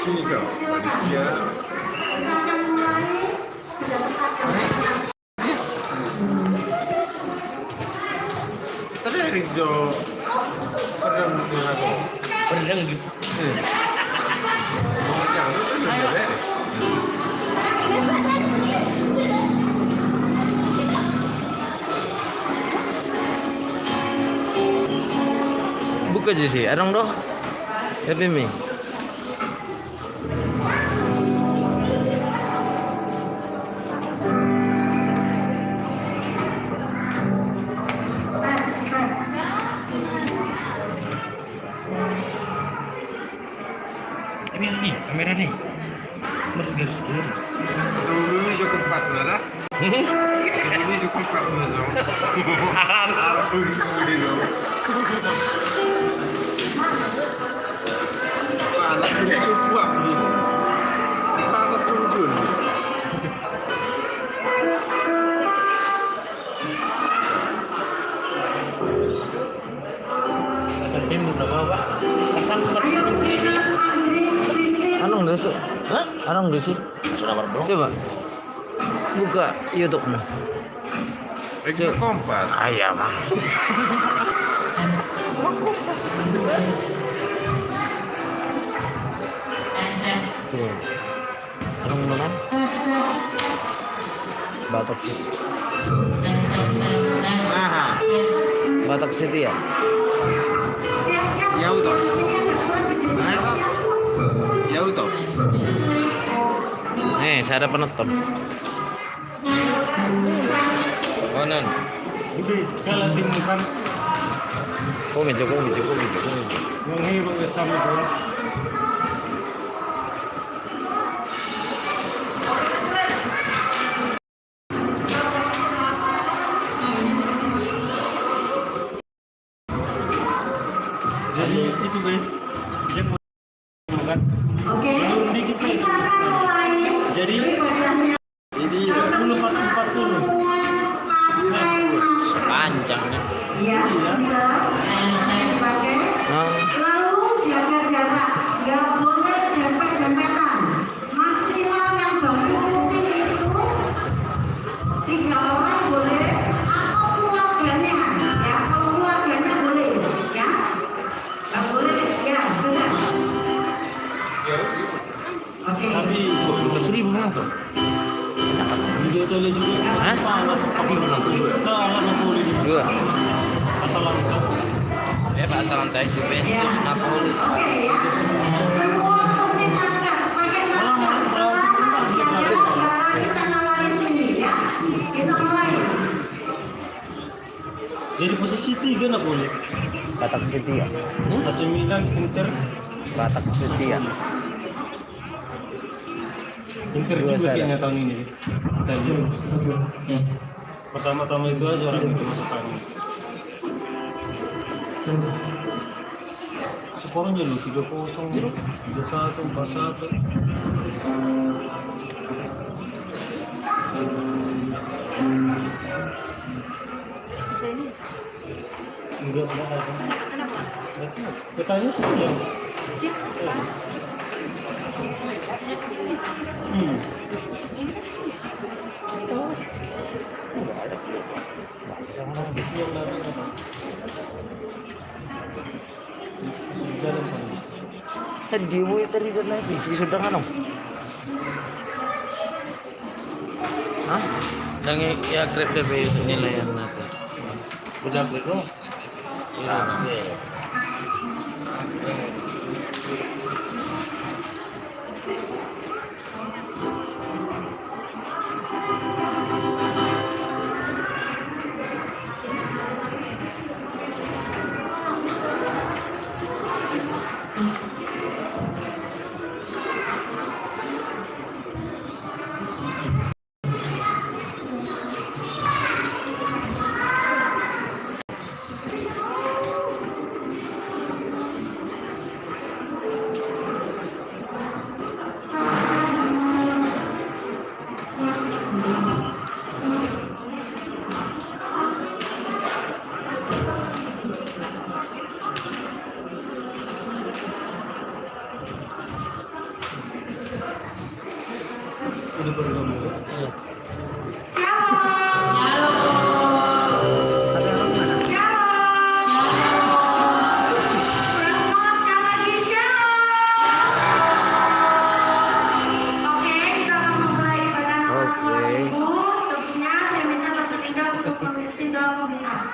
Sini kau. Iya. Kita akan mulai sudah tepat jam 11. Tadi ada hijau. Perdam dengan aku. Perdang gitu. Jangan lupa juga. Buka aja sih, arang doh. Happy me. Tes. Ini nih, kamera nih. Garis. Sebelumnya cukup pas lah. Sebelumnya cukup pas lah dong. Aku gini dong. Anaknya cukup nih. Panas muncul. Sampai berapa, Pak? Ayo kita Christine. Anong desi? Hah? Anong desi? Sudah berdong. Coba. Buka YouTube-mu. Kita kompas. Ayam. Tuh. Anong mana? Tes. Batak City. Nah, Batak City ya? ya udah. Ini ada kurang bedanya. Ya udah. Nih, saya ada penonton. Oh, non. Hindi, kala din mo kan Medyo. yung hero sa mo ko. Jadi itu be, jangan mo kan. Oke. Hindi kita. Kita akan mulai. Jadi Ibadahnya. Ini Untuk kita semua pakai masker. Panjangnya. Ya, benar. Pakai. Nah, Lalu jaga jarak, nggak boleh dempet-dempetan. Maksimal yang bangku putih itu 3 orang boleh atau keluarganya. Ya, kalau keluarganya boleh, ya. Nggak boleh, ya sudah. Oke. tapi Seribu mana tuh? video tele juga. Hah? Panas tapi langsung ke alam aku ini. 2. Atalanta. Pak Atalanta Juventus Ya. Napoli. Oke ya. Semua mesti masker, pakai masker. Selama dia nggak bisa ngalahin sini ya. Kita mulai. Jadi posisi 3 Napoli. Batak City ya? AC Milan, Inter. Batak City ya? Inter Dua juga saya. kayaknya tahun ini. Kita lihat. Pertama-tama itu aja orang itu masuk angin. Skornya lu 3-0, 3-1, 4-1. Enggak ada. Katanya sih ya. Yang dari apa? Jalan sana. Di mo tadi dan lagi sudah kan? Hah? Yang ya grab DP nilaian nanti. Udah grab dong. Iya. Udah berapa? Iya. Shalom. Ada orang mana? Shalom. Semangat sekali lagi, shalom. Oke, kita akan memulai ibadah nama sekolah Ibu. Sebelumnya saya minta Bapak Linda untuk memimpin doa pembukaan.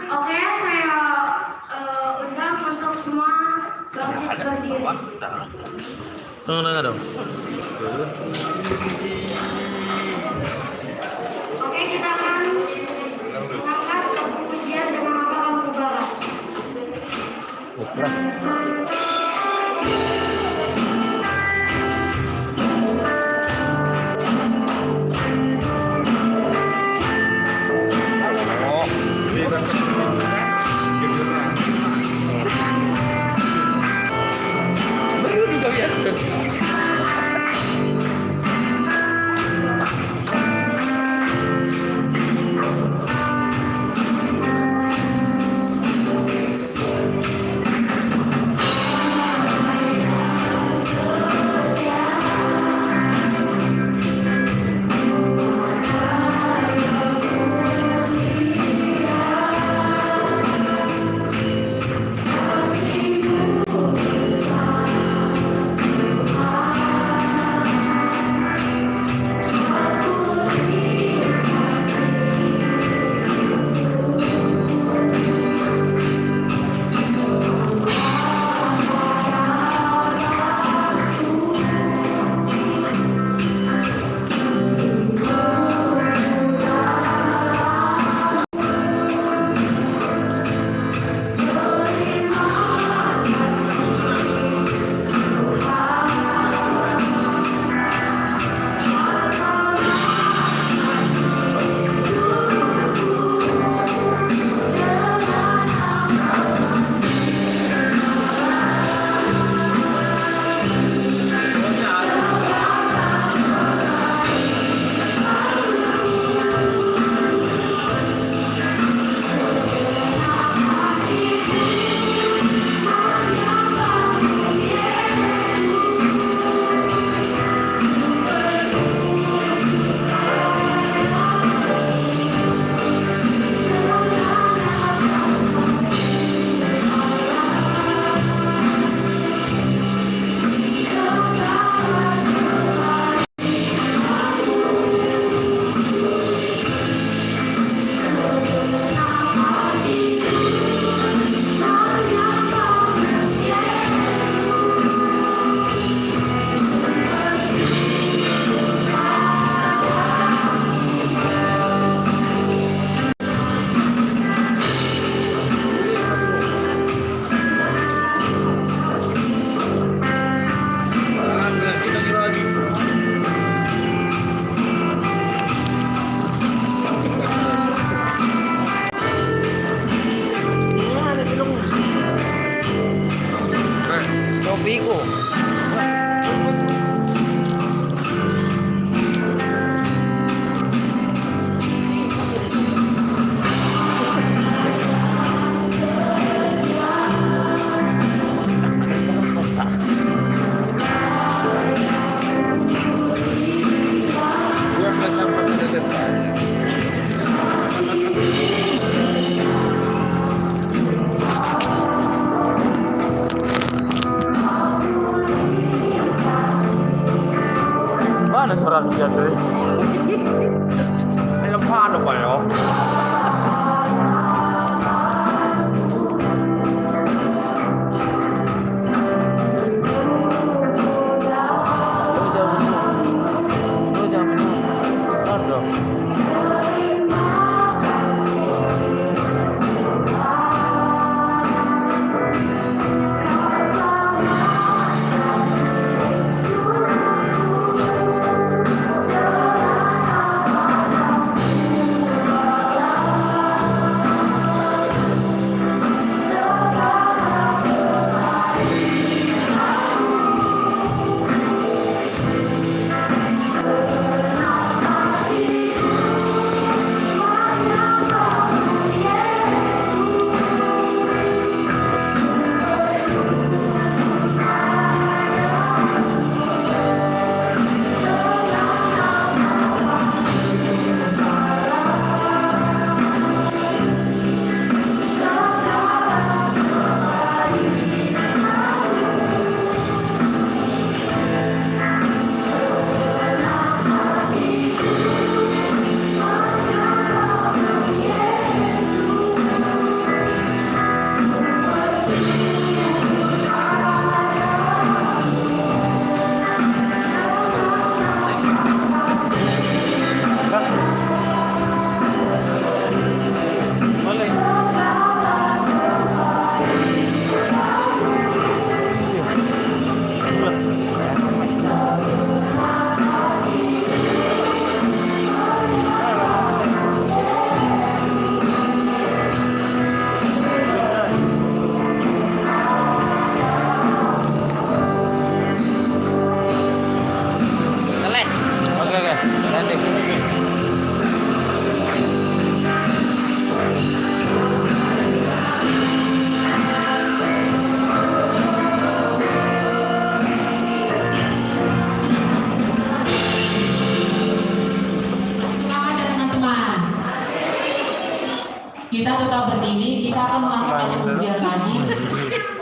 Oke, saya undang untuk semua bangkit berdiri. Tengah dong. Oke, kita akan mengangkat lagu pujian dengan apa lagu balas. Ikhlas. Baru juga biasa. Kopiku. Ada suara dia tuh. Film apa ya? Kau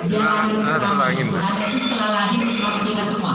Dia lahir Ah, tulangin, Mbak. Anda itu setelah lahir manusia semua.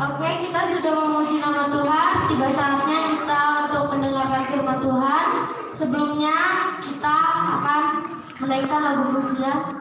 Oke, kita sudah memuji nama Tuhan. Tiba saatnya kita untuk mendengarkan firman Tuhan. Sebelumnya kita akan menaikkan lagu pujian.